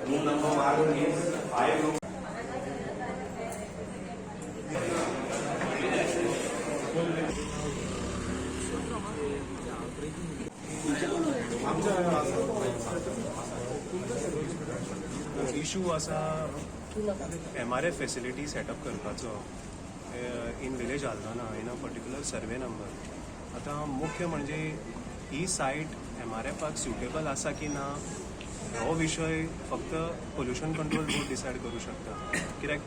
Issue असा MRF facility setup करपाचो in village Aldona in a particular survey number. आता मुख्य म्हणजे ही सायट MRFाक सुटेबल आसा की ना हो विशय फक्त पोल्युशन कंट्रोल बोर्ड डिसायड करू शकता. कित्याक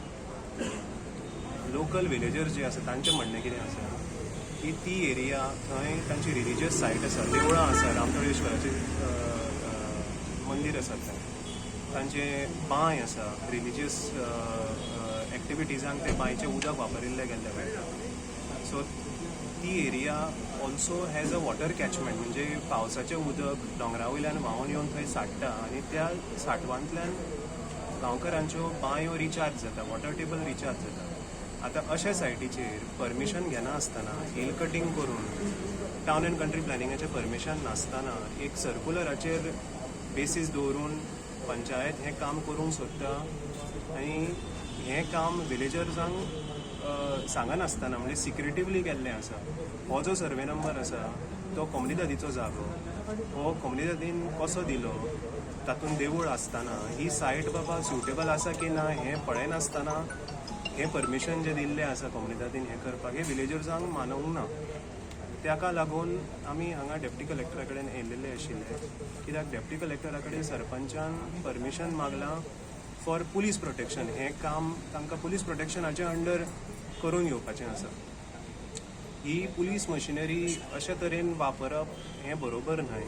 लोकल विलेजर्स जे आसा तांचें म्हणणें कितें आसा की ती एरिया थंय तांची रिलिजियस सायट आसा, देवळां आसा, रामतळेश्वराचें मंदीर आसा थंय, तांचें बांय आसा, रिलिजियस एक्टिविटीजांक ते बांयचें उदक वापरिल्लें गेल्लें मेळटा. सो ती area also has a water catchment, म्हणजे पावसाचें उदक दोंगरा वयल्यान व्हांवून येवन थंय साठटा आनी त्या साठवांतल्यान गांवकारांच्यो बांयो रिचार्ज जाता, वॉटर टेबल रिचार्ज जाता. आतां अशा सायटीचेर परमिशन घेना आसतना, हिल कटींग करून टावन एंड कंट्री प्लॅनिंगाचें परमिशन नासतना एक सर्कुलराचेर बेसीस दवरून पंचायत हें काम करूंक सोदता आनी हें काम विलेजर्सांक सांगनासतना म्हणजे सिक्रेटिवली केल्लें आसा. हो जो सर्वे नंबर आसा तो कोमुनिदादीचो जागो, हो कोमुनिदादीन कसो दिलो, तातूंत देवूळ आसतना ही सायट बाबा सुटेबल आसा की ना हें पळयनासतना हें परमिशन जें दिल्लें आसा कोमुनिदादीन हें करपाक, हें विलेजर्सांक मानूंक ना. ताका लागून आमी हांगा डेप्टी कलेक्टरा कडेन येयल्लेले आशिल्ले, कित्याक डेप्टी कलेक्टरा कडेन सरपंचान परमिशन मागलां फॉर पुलीस प्रोटेक्शन. हें काम तांकां पुलीस प्रोटेक्शनाचे अंडर करून येवपाचें आसा. ही पुलीस मशिनरी अशे तरेन वापरप हें बरोबर न्हय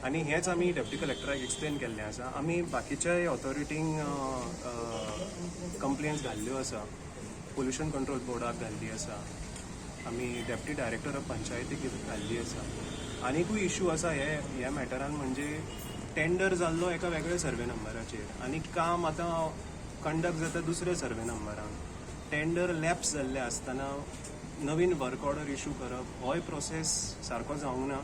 आनी हेंच आमी डेप्टी कलेक्टराक एक्सप्लेन केल्लें आसा. आमी बाकीच्याय ऑथॉरिटींक कंप्लेन्स घाल्ल्यो आसा, पोल्युशन कंट्रोल बोर्डाक घाल्ली आसा, आमी डेप्टी डायरेक्टर ऑफ पंचायतीक घाल्ली आसा. आनीकूय इशू आसा ह्या मॅटरान, म्हणजे टेंडर जाल्लो एका वेगळ्या सर्वे नंबराचेर आनी काम आतां कंडक्ट जाता दुसऱ्या सर्वे नंबरान. टेंडर लॅप्स जाल्ले आसतना नवीन वर्क ऑर्डर इशू करप होय प्रोसेस सारको जावंक ना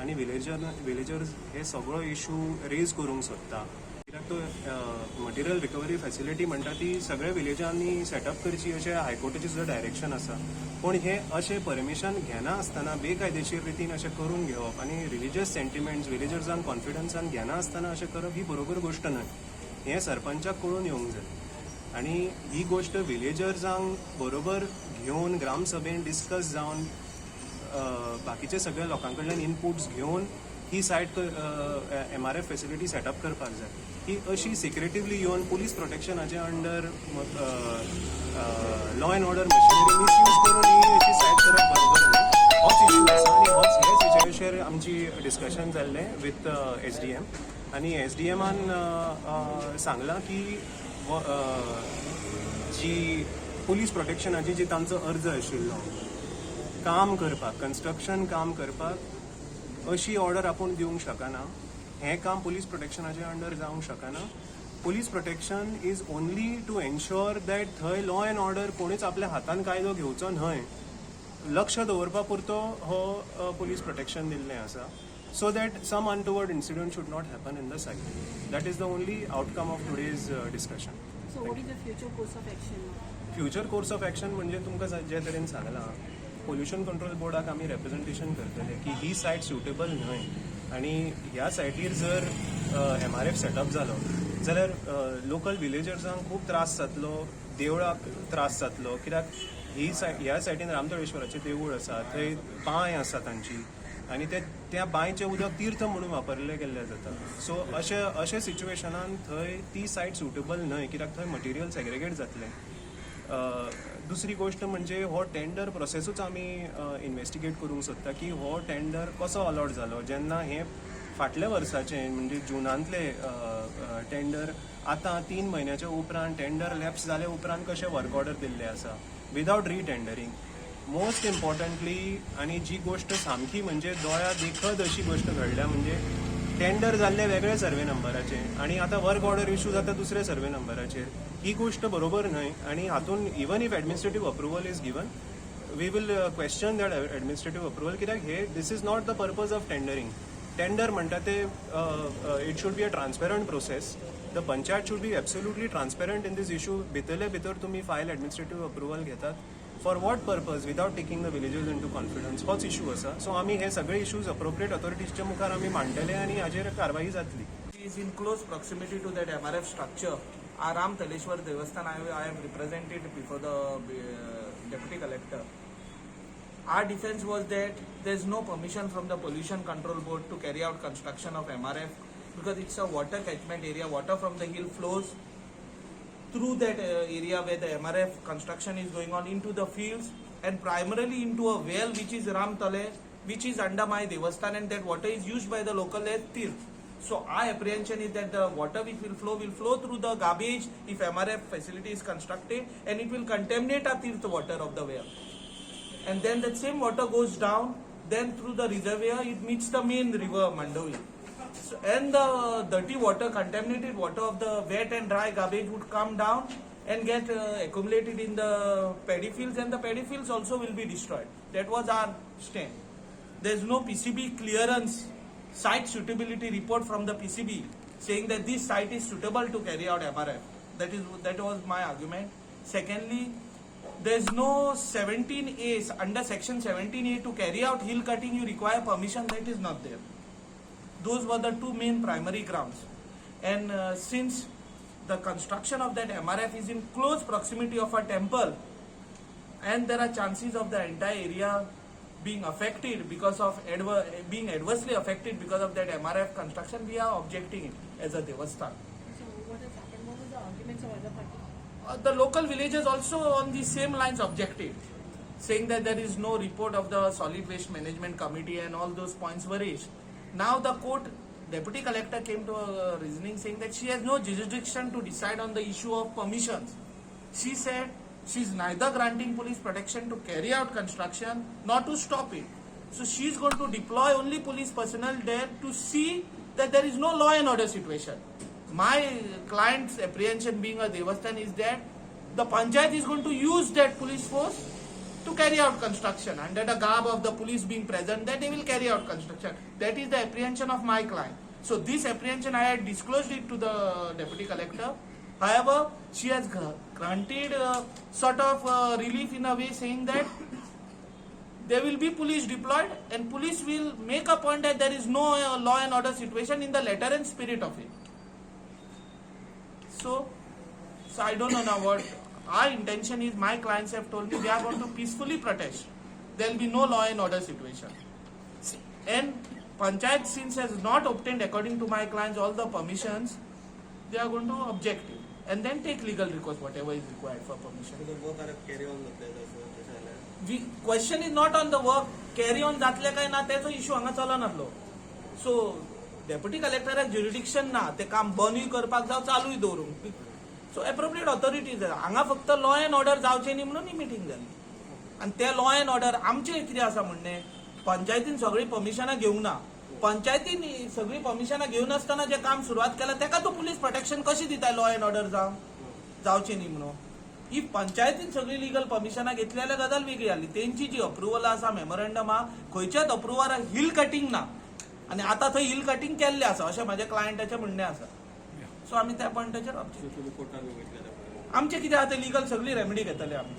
आनी विलेजर्स हे सगळो इशू रेज करूंक सोदता. कित्याक तो मटेरियल रिकवरी फॅसिलिटी म्हणटा ती सगळ्या विलेजांनी सेटअप करची अशें हायकोर्टाचें सुद्दां डायरेक्शन आसा. पूण हे अशें परमिशन घेना आसतना बेकायदेशीर रितीन अशें करून घेवप आनी रिलिजियस सेंटिमेंट्स विलेजर्सांक कॉन्फिडन्सान घेना आसतना अशें करप ही बरोबर गोश्ट न्हय. हें सरपंचाक कळून येवंक जाय आनी ही गोश्ट विलेजर्सांक बरोबर घेवन ग्रामसभेन डिस्कस जावन बाकीचे सगळ्या लोकां कडल्यान इनपुट्स घेवन ही सायट MRF फॅसिलिटी सेटअप करपाक जाय. ही अशी सिक्रेटिवली येवन पुलीस प्रोटेक्शनाचे under law and order machinery misuse करून ही अशी सायट करप बरोबर न्हय. होच इशू आसा आनी हेच विशयाचेर आमची डिस्कशन जाल्लें विथ SDM आनी SDMान सांगलां की जी पुलीस प्रोटेक्शनाची जी तांचो अर्ज आशिल्लो काम करपाक, कन्स्ट्रक्शन काम करपाक अशी ऑर्डर आपूण दिवंक शकना. हें काम पुलीस प्रोटेक्शनाचे अंडर जावंक शकना. Police protection is only to ensure that थंय लॉ एंड ऑर्डर कोणीच आपल्या हातान कायदो घेवचो न्हय, लक्ष दवरपा पुरतो हो पुलीस प्रोटेक्शन दिल्लें आसा. so that some untoward incident should not happen in the site. That is the only outcome of today's discussion. So what is the future course of action? Future course of action म्हणजे तुमकां जे तरेन सांगलां, pollution control बोर्डाक आमी representation करतले की ही सायट suitable न्हय आनी ह्या सायटीर जर MRF सेटअप जालो जाल्यार लोकल विलेजर्सांक खूब त्रास जातलो, देवळाक त्रास जातलो. कित्याक ह्या सायटीन रामतळेश्वराचें देवूळ आसा, थंय बांय आसा तांची आनी त्या बांयचें उदक तीर्थ म्हणून वापरलें गेल्लें जाता. सो अशें सिच्युएशनान थंय ती सायट सुटेबल न्हय, कित्याक थंय मटेरियल सेग्रेगेट जातलें. दुसरी गोश्ट म्हणजे हो टेंडर प्रोसेसूच आमी इन्वेस्टिगेट करूंक सोदता की हो टेंडर कसो अलॉट जालो. जेन्ना हें फाटल्या वर्साचें म्हणजे जुनांतले टेंडर आतां 3 म्हयन्याच्या उपरांत टेंडर लॅप्स जाले उपरांत कशें वर्क ऑर्डर दिल्लें आसा विदावट रिटेंडरींग. मोस्ट इम्पॉर्टंटली आनी जी गोश्ट सामकी म्हणजे दोळ्या देखत अशी गोश्ट घडल्या म्हणजे टेंडर जाल्ले वेगळे सर्वे नंबराचेर आनी आतां वर्क ऑर्डर इशू जाता दुसऱ्या सर्वे नंबराचेर. ही गोश्ट बरोबर न्हय आनी हातून even if administrative approval is given we will question that administrative approval, कित्याक हे this is not the purpose of tendering. Tender म्हणटा ते it should be a transparent process. The panchayat should be absolutely transparent in this issue. भितरले भितर तुमी file administrative approval घेतात for what purpose without taking the villages into confidence. होच issue आसा. So आमी हे सगळे इशूज अप्रोप्रिएट अथॉरिटीजच्या मुखार आमी मांडटले आनी हाजेर कारवाई जातली. is in close proximity to that MRF structure. Our Ram Taleshwar Devasthan, I have represented before the Deputy Collector. Our defense was that there is no permission from the Pollution Control Board to carry out construction of MRF because it's a water catchment area. Water from the hill flows through that area where the MRF construction is going on into the fields and primarily into a well which is Ram Tale, which is under my Devasthan, and that water is used by the local as Tirth. So our apprehension is that the water which will flow through the garbage if MRF facility is constructed, and it will contaminate our Tirth water of the well. And then that same water goes down, then through the reservoir it meets the main river Mandovi. So, and the dirty water, contaminated water of the wet and dry garbage would come down and get accumulated in the paddy fields, and the paddy fields also will be destroyed. That was our stand. There is no PCB clearance, site suitability report from the PCB saying that this site is suitable to carry out MRF. That was my argument. Secondly, there is no 17A, under section 17A to carry out hill cutting you require permission. That is not there. Those were the two main primary grounds. And since the construction of that MRF is in close proximity of a temple, and there are chances of the entire area being affected because of being adversely affected because of that MRF construction, we are objecting it as a Devasthan. So what has happened? What was the arguments of other parties? The local villagers also on the same lines objected, saying that there is no report of the solid waste management committee and all those points were raised. Now the court, Deputy Collector came to a reasoning saying that she has no jurisdiction to decide on the issue of permissions. She said she is neither granting police protection to carry out construction nor to stop it. So she is going to deploy only police personnel there to see that there is no law and order situation. My client's apprehension being a Devasthan is that the panchayat is going to use that police force to carry out construction under the garb of the police being present, that they will carry out construction. That is the apprehension of my client. So this apprehension I had disclosed it to the Deputy Collector. However, she has granted sort of relief in a way saying that there will be police deployed and police will make a point that there is no law and order situation in the letter and spirit of it. So I don't know now what our intention is. My clients have told me they are going to peacefully protest. There will be no law and order situation. And Panchayat, since has not obtained according to my clients all the permissions, they are going to object it and then take legal recourse whatever is required for permission. So the work are carry on We question is not on the work carry on जातले काय ना त्याचा issue हांगा चलनासलो. So deputy कलेक्टराक jurisdiction ना ते काम बंदूय करपाक जावं चालूय दवरूंक. सो एप्रोप्रिएट ऑथॉरिटीज हांगा फक्त लॉ अँड ऑर्डर जावचें न्ही म्हणून ही मिटींग जाली. आनी ते लॉ अँड ऑर्डर आमचें कितें आसा म्हणणें, पंचायतीन सगळी परमिशनां घेवंक ना. पंचायतीन सगळी परमिशनां घेवन आसतना जे काम सुरवात केलां तेका तूं पुलीस प्रोटेक्शन कशी दिताय लॉ अँड ऑर्डर जावचें न्ही म्हणून. ही पंचायतीन सगळी लिगल परमिशनां घेतली जाल्यार गजाल वेगळी जाली. तेंची जी अप्रुवल आसा मेमोरंडम आहा खंयच्याच अप्रुवराक हिल कटिंग ना आनी आतां थंय हिल कटिंग केल्लें आसा अशें म्हाज्या क्लायंटाचें म्हणणें आसा. सो आमी त्या पॉयंटाचेर कोर्टान आमचें कितें आहा तें लिगल सगळी रेमेडी घेतले आमी.